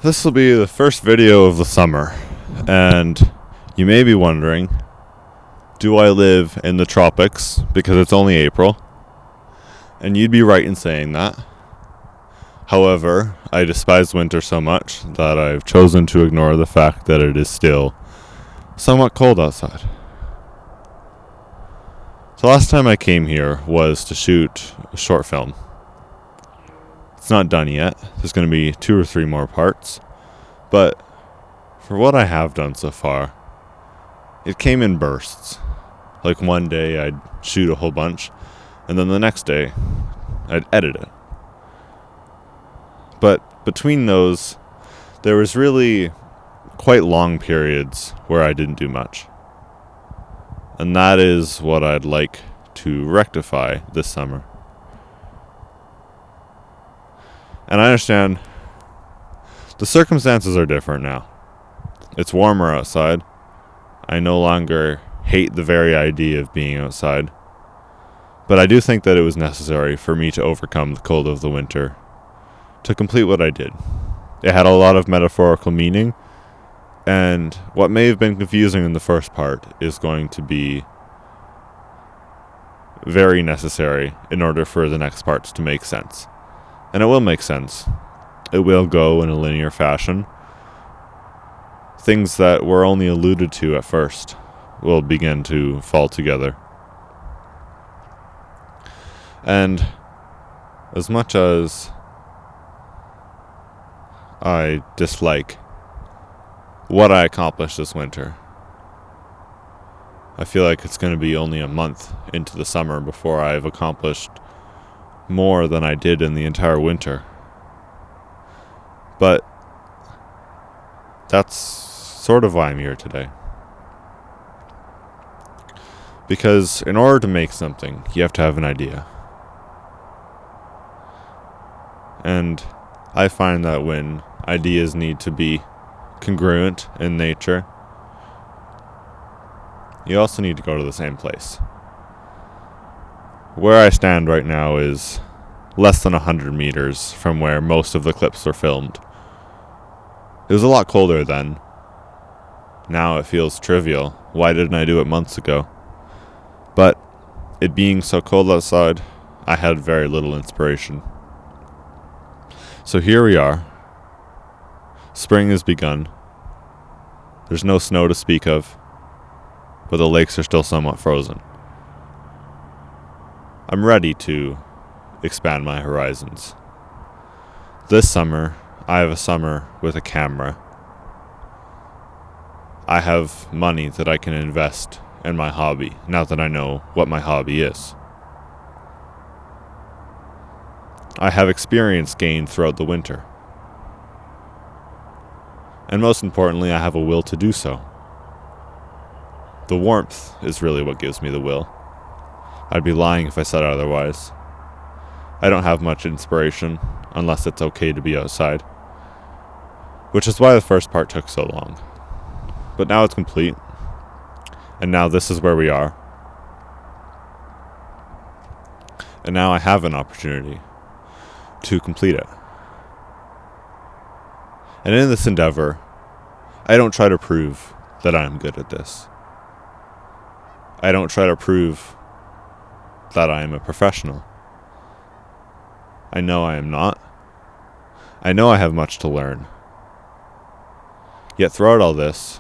This will be the first video of the summer, and you may be wondering, do I live in the tropics because it's only April? And you'd be right in saying that. However, I despise winter so much that I've chosen to ignore the fact that it is still somewhat cold outside. The last time I came here was to shoot a short film. It's not done yet. There's going to be 2 or 3 more parts. But for what I have done so far, it came in bursts. Like one day I'd shoot a whole bunch, and then the next day I'd edit it. But between those, there was really quite long periods where I didn't do much. And that is what I'd like to rectify this summer. And I understand the circumstances are different now. It's warmer outside. I no longer hate the very idea of being outside. But I do think that it was necessary for me to overcome the cold of the winter to complete what I did. It had a lot of metaphorical meaning, and what may have been confusing in the first part is going to be very necessary in order for the next parts to make sense. And it will make sense. It will go in a linear fashion. Things that were only alluded to at first will begin to fall together. And as much as I dislike what I accomplished this winter, I feel like it's going to be only a month into the summer before I've accomplished more than I did in the entire winter. But that's sort of why I'm here today. Because in order to make something, you have to have an idea. And I find that when ideas need to be congruent in nature, you also need to go to the same place. Where I stand right now is less than 100 meters from where most of the clips were filmed. It was a lot colder then. Now it feels trivial. Why didn't I do it months ago? But it being so cold outside, I had very little inspiration. So here we are. Spring has begun. There's no snow to speak of, but the lakes are still somewhat frozen. I'm ready to expand my horizons. This summer, I have a summer with a camera. I have money that I can invest in my hobby, now that I know what my hobby is. I have experience gained throughout the winter. And most importantly, I have a will to do so. The warmth is really what gives me the will. I'd be lying if I said otherwise. I don't have much inspiration, unless it's okay to be outside. Which is why the first part took so long. But now it's complete. And now this is where we are. And now I have an opportunity to complete it. And in this endeavor, I don't try to prove that I'm good at this. I don't try to prove that I am a professional. I know I am not. I know I have much to learn. Yet throughout all this,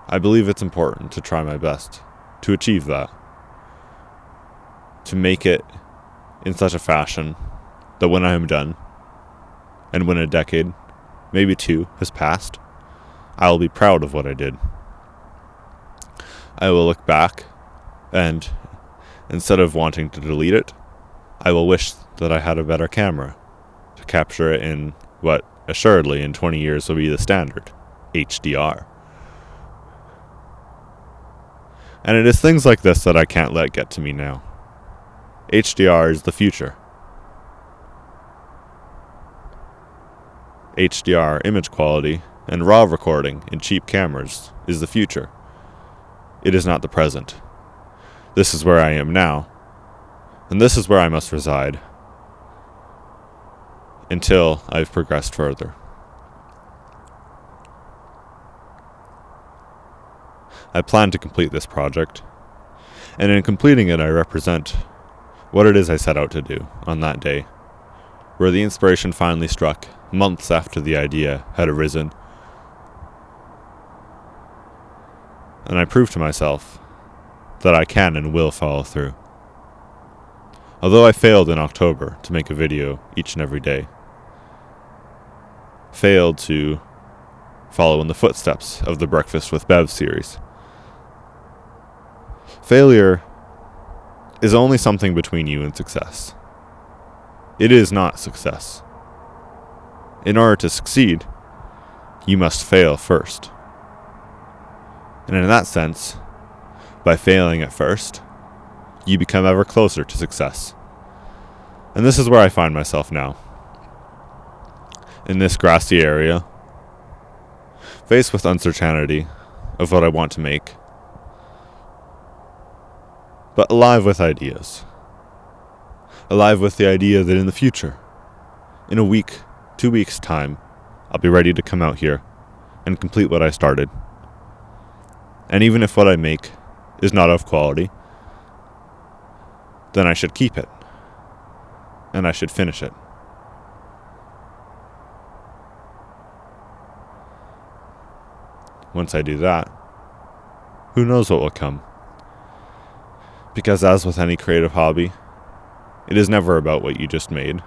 I believe it's important to try my best to achieve that. To make it in such a fashion that when I am done, and when a decade, maybe 2, has passed, I will be proud of what I did. I will look back, and instead of wanting to delete it, I will wish that I had a better camera to capture it in what assuredly in 20 years will be the standard, HDR. And it is things like this that I can't let get to me now. HDR is the future. HDR image quality and RAW recording in cheap cameras is the future. It is not the present. This is where I am now, and this is where I must reside. until I've progressed further. I plan to complete this project, and in completing it I represent what it is I set out to do on that day, where the inspiration finally struck months after the idea had arisen. And I prove to myself that I can and will follow through. Although I failed in October to make a video each and every day, failed to follow in the footsteps of the Breakfast with Bev series. Failure is only something between you and success. It is not success. In order to succeed, you must fail first. And in that sense, by failing at first, you become ever closer to success. And this is where I find myself now. In this grassy area, faced with uncertainty of what I want to make, but alive with ideas. Alive with the idea that in the future, in a week, 2 weeks' time, I'll be ready to come out here and complete what I started. And even if what I make is not of quality, then I should keep it. And I should finish it. Once I do that, who knows what will come? Because as with any creative hobby, it is never about what you just made.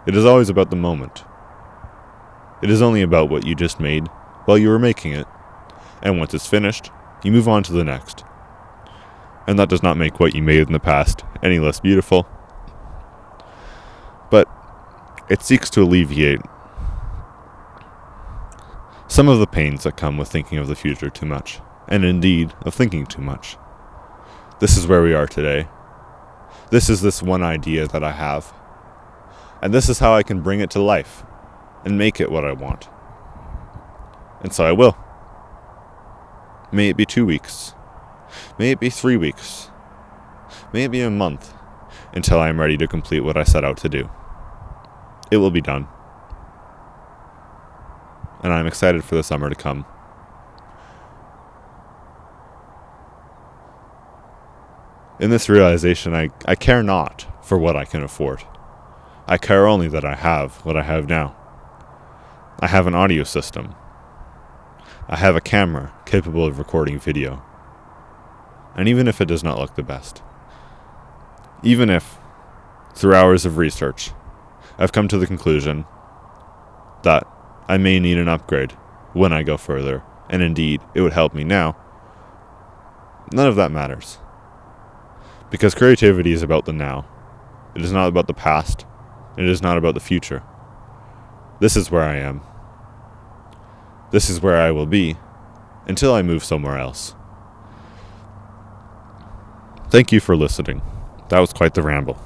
It is always about the moment. It is only about what you just made while you were making it. And once it's finished, you move on to the next. And that does not make what you made in the past any less beautiful. But it seeks to alleviate some of the pains that come with thinking of the future too much. And indeed, of thinking too much. This is where we are today. This is this one idea that I have. And this is how I can bring it to life and make it what I want. And so I will. May it be 2 weeks. May it be 3 weeks. May it be a month until I am ready to complete what I set out to do. It will be done. And I'm excited for the summer to come. In this realization, I care not for what I can afford. I care only that I have what I have now. I have an audio system. I have a camera capable of recording video. And even if it does not look the best, even if, through hours of research, I've come to the conclusion that I may need an upgrade when I go further, and indeed, it would help me now, none of that matters. Because creativity is about the now. It is not about the past. It is not about the future. This is where I am. This is where I will be until I move somewhere else. Thank you for listening. That was quite the ramble.